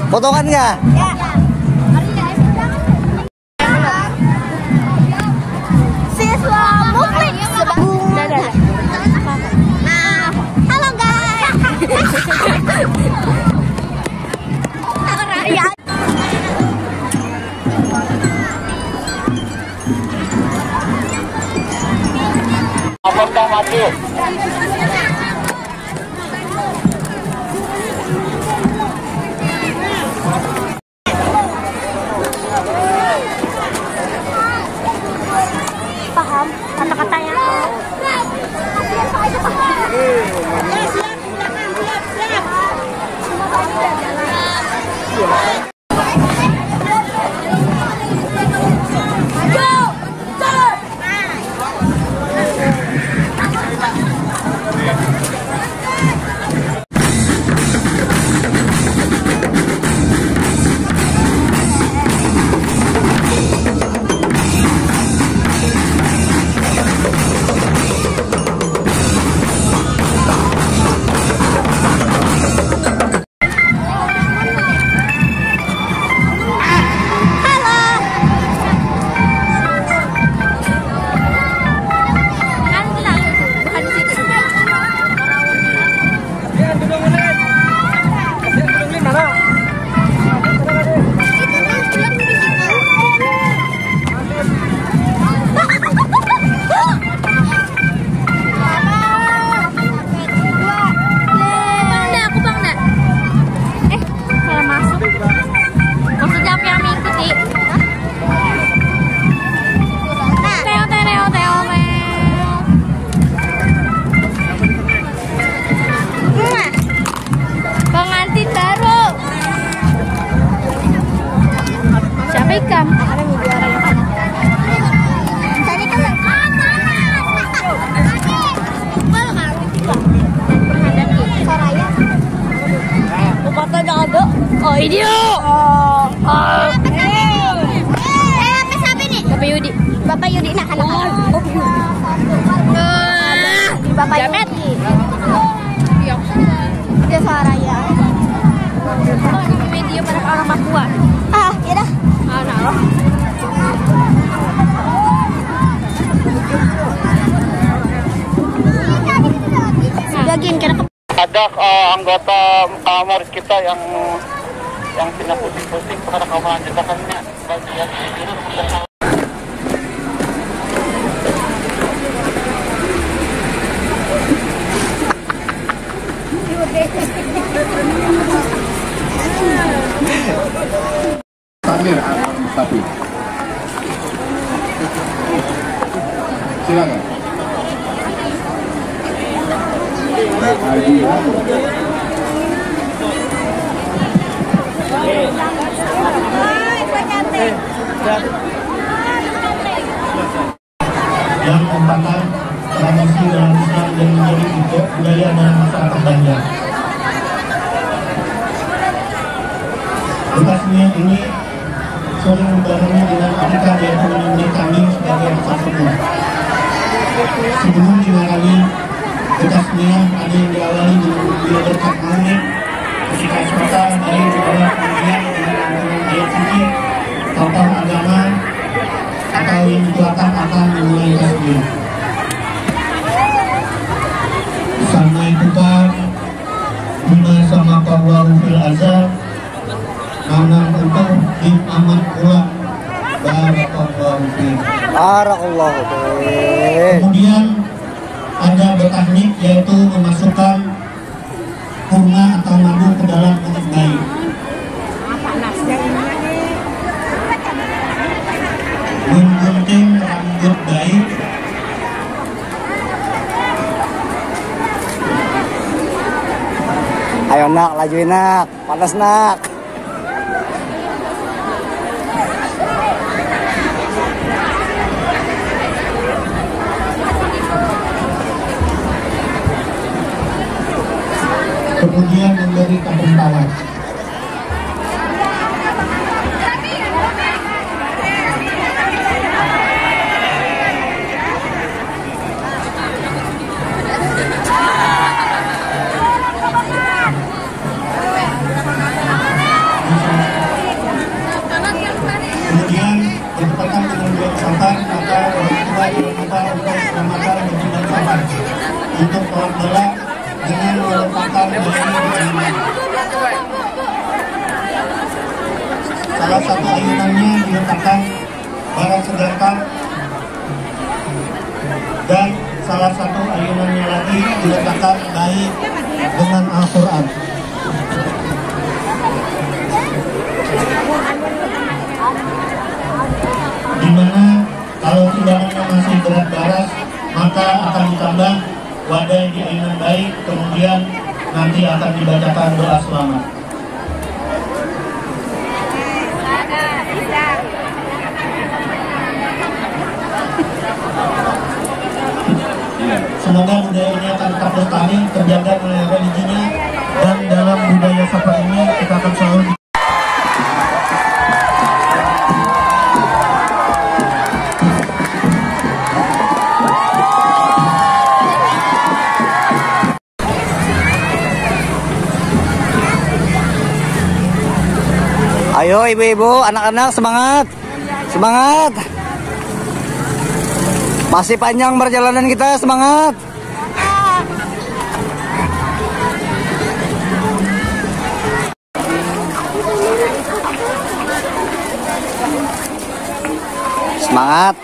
Potongan nggak? Ya. Siswa Muklik bunga. Nah, halo guys. Ya. Apakah maju? Paham kata-katanya? Oh ini Bapak Yudi. Bapak Yudi nak kan? Bapak Jamet. Yudi. Dia Saraya. Oh ini media pada orang Papua. Ah, ya dah. Nah, Bagian kena Ada anggota kamar kita yang tidak pusing-pusing karena kawalan jentakannya bagian tidur. Samir Mustafi. Silakan. Yang merupakan tradisi dalam Islam yang menjadi bentuk budaya dan masyarakat Banjar. Bekasnya ini sering membarengi dengan akikah yaitu menyembelih kambing sebagai rasa syukur. Sebelum dimarahi bekasnya ada yang diawali dengan bila berkat maulid, ketika semata dari bawah kemudian dengan ayat suci, tokoh agama atau yang dituakan akan memulai tasbih. Sama itu kan bina sama kawaru fil azab mana untuk di amat pulang barakallahu fiik. Barakallahu fiik. Kemudian ada berteknik yaitu memasukkan kurma atau madu ke dalam mulut bayi. Menggunting rambut bayi. Ayo nak, lajuin nak, panas nak. Kemudian memberi kepentalan. untuk tolak bola dengan melepaskan ayunan. Salah satu ayunannya diletakkan barang sedekah dan salah satu ayunannya lagi diletakkan baik dengan Al-Quran. Dimana kalau timbangannya masih berat baras, maka akan ditambah wadai di ayunan baik, kemudian nanti akan dibacakan doa selamat. Semoga budaya ini akan tetap lestari, terjaga oleh religinya, dan dalam budaya sapa ini kita akan selalu Ayo ibu-ibu, anak-anak semangat. Semangat. Masih panjang perjalanan kita, semangat. Semangat.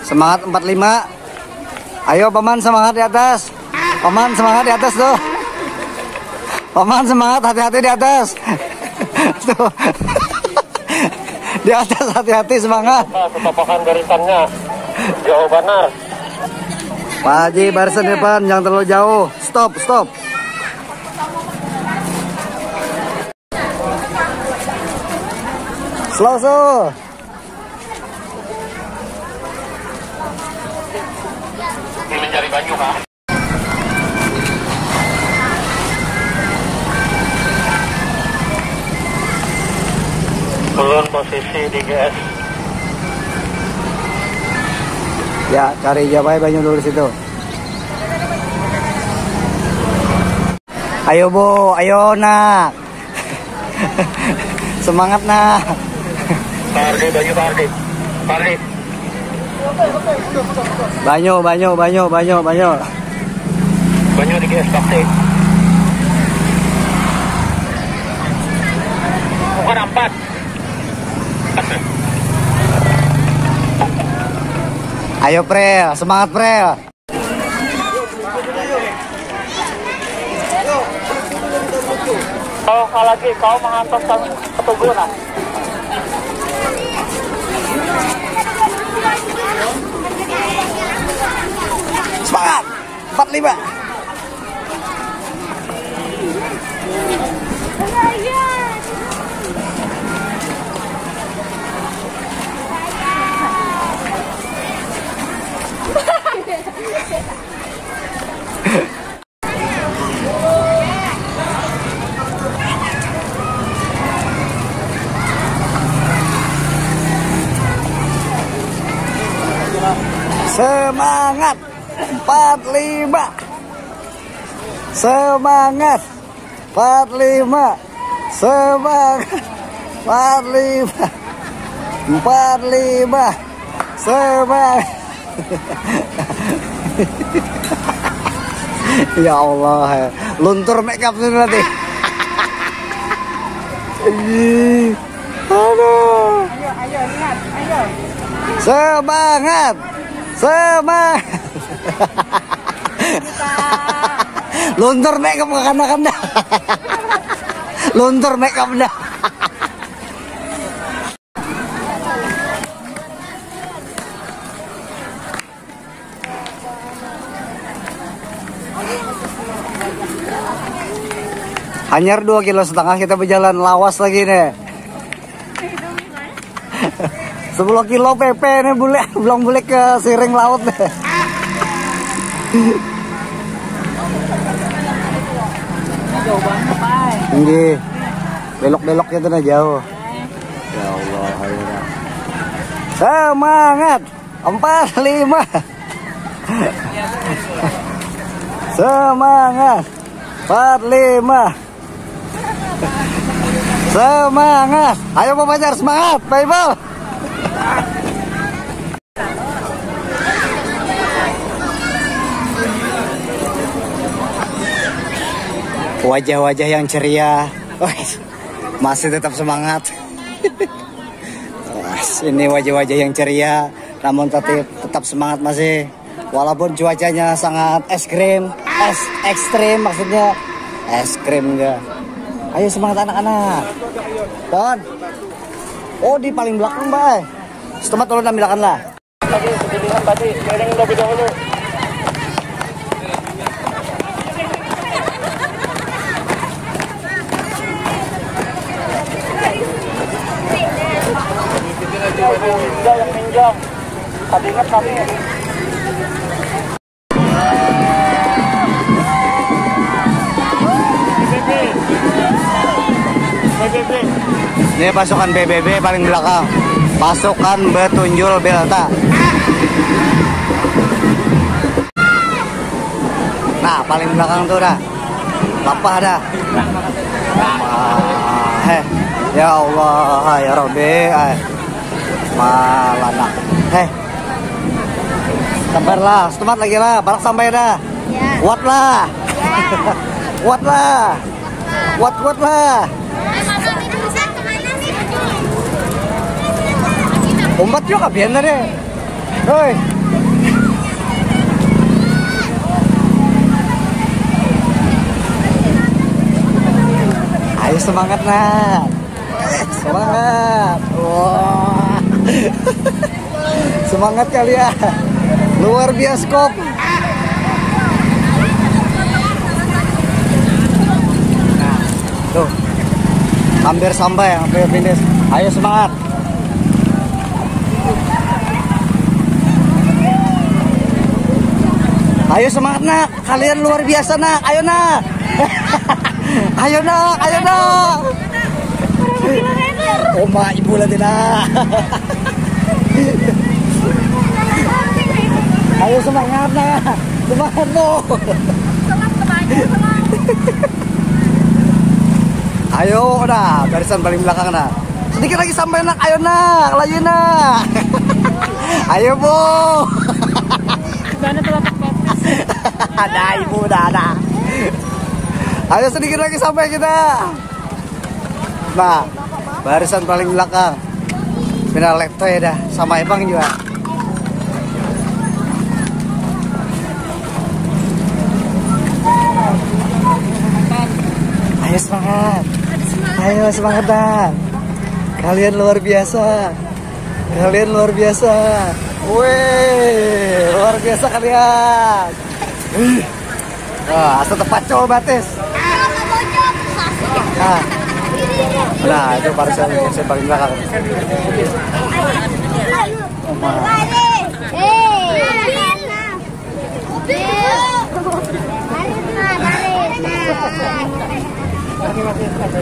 Semangat 45. Ayo paman semangat di atas. Paman semangat di atas tuh. Paman semangat, hati-hati di atas. Tuh. Di atas hati-hati, semangat. Ketopakan barisannya jauh benar. Pak Haji, barisan depan jangan terlalu jauh. Stop, stop. Slow, slow. Mencari baju kah? Turun posisi di GS. Ya, cari jabai banyak dulu di situ. Ayo Bu, ayo nak. Semangat nak. Pardi, baju Pardi. Pardi. Banyu. Banyu di GS taksi. Bukan 4. Ayo Prel, semangat Prel. Kalau lagi kau mengantarkan ketugunan. Semangat. 45. Semangat 45. Semangat 45. Semangat 45. 45. Semangat. Ya Allah, luntur makeup ini nanti. Aduh. Ayo, lihat, ayo. Semangat. Semangat. Luntur makeup ke kanak-kanak. Luntur makeup dah. Hanyar 2,5 kilo kita berjalan, lawas lagi nih. 10 kilo PP nih belum boleh ke siring laut deh. Jauh banget, Pak. Ini belok-beloknya tuh jauh. Ya Allah, ayo. Semangat 45. Semangat 45. Semangat. Ayo Pak Fajar, semangat. Baik-baik. Wajah-wajah yang ceria. Masih tetap semangat. Ini wajah-wajah yang ceria, namun tetap semangat masih. Walaupun cuacanya sangat ekstrim maksudnya. Ekstrim enggak. Ayo semangat anak-anak. Don. Oh, di paling belakang, Bay. Setempat tolong ambilkan lah. Tadi sebelumnya tadi kering lebih dahulu. Yang minjam. Tadi ingat kami. Ini pasukan BBB paling belakang. Pasukan Betunjul Belta. Nah, paling belakang tuh dah. Lapah dah. Ya Allah, ya Rabbi. Malana. Sabarlah, setemat lagi lah. Barak sampai dah. Kuat lah. Kuat lah. Kuat lah. Umpat juga biar deh. Hoi. Ayo semangat nak. Semangat. Wah. Semangat kalian. Luar bioskop. Nah, tuh. Hampir sampai, hampir finish. Ayo semangat. Ayo semangat nak, kalian luar biasa nak, ayo nak. Ayo nak, ayo nak. Oma ibu lah tidak. Ayo semangat nak, semangat lo. Ayo dah, barisan paling belakang nak. Sedikit lagi sampai nak, ayo nak, laju nak. Ayo bu. Mana telapak baptis? Ada ibu ada. Ayo sedikit lagi sampai kita. Nah, barisan paling belakang. Final laptop ya dah, sama Ebang juga. Ayo semangat. Ayo semangat dah. Kalian luar biasa. Kalian luar biasa. Wih, luar biasa kalian. Wah, asal tepat coba batis. Nah, itu barisan yang paling belakang.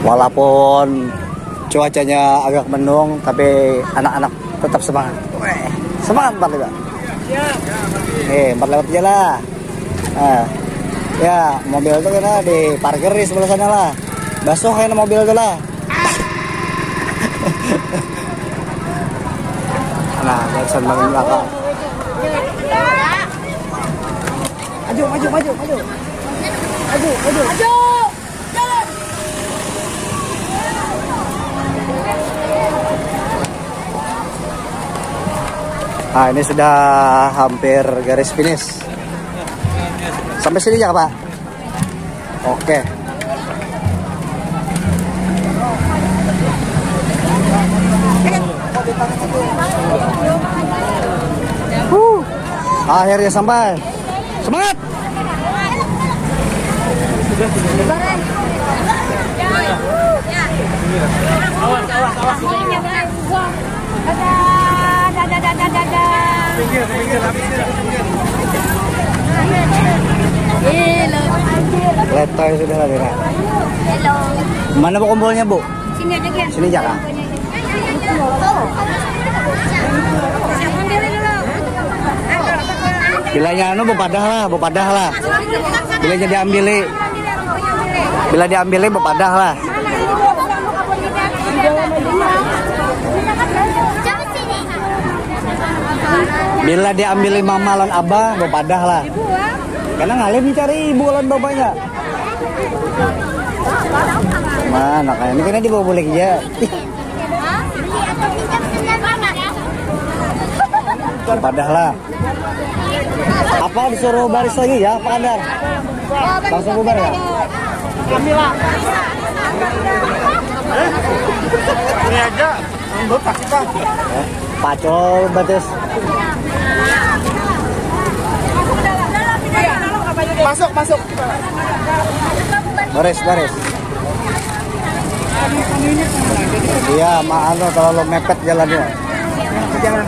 Walaupun cuacanya agak mendung, tapi anak-anak tetap semangat. Semangat 4 lewat. Nih 4 lewat aja lah. Ya mobil itu kan di parkir di sebelah sana lah. Basuh kayak mobil itu lah. Nah, barisan paling belakang. Maju. Nah, ini sudah hampir garis finish. Sampai sini ya, Pak? Oke. Akhirnya sampai. Semangat! Letoy sudah lah, Dina. Mana bu kombolnya, Bu? Sini aja, Gen. Sini aja, Kak. Bilanya anu bepadah lah. Bilanya diambil. Bila diambil bepadah lah. Bila diambil mama lan abah bepadah lah. Karena ngalim cari ibu lan bapaknya. Mana kayak ini kena dibawa boleh ya. Padahal apa disuruh baris lagi ya Pak Andar? Langsung bubar ya? Ini aja, untuk kita. Pacol batis. Masuk. Baris. Iya, maaf terlalu mepet jalannya. Jangan.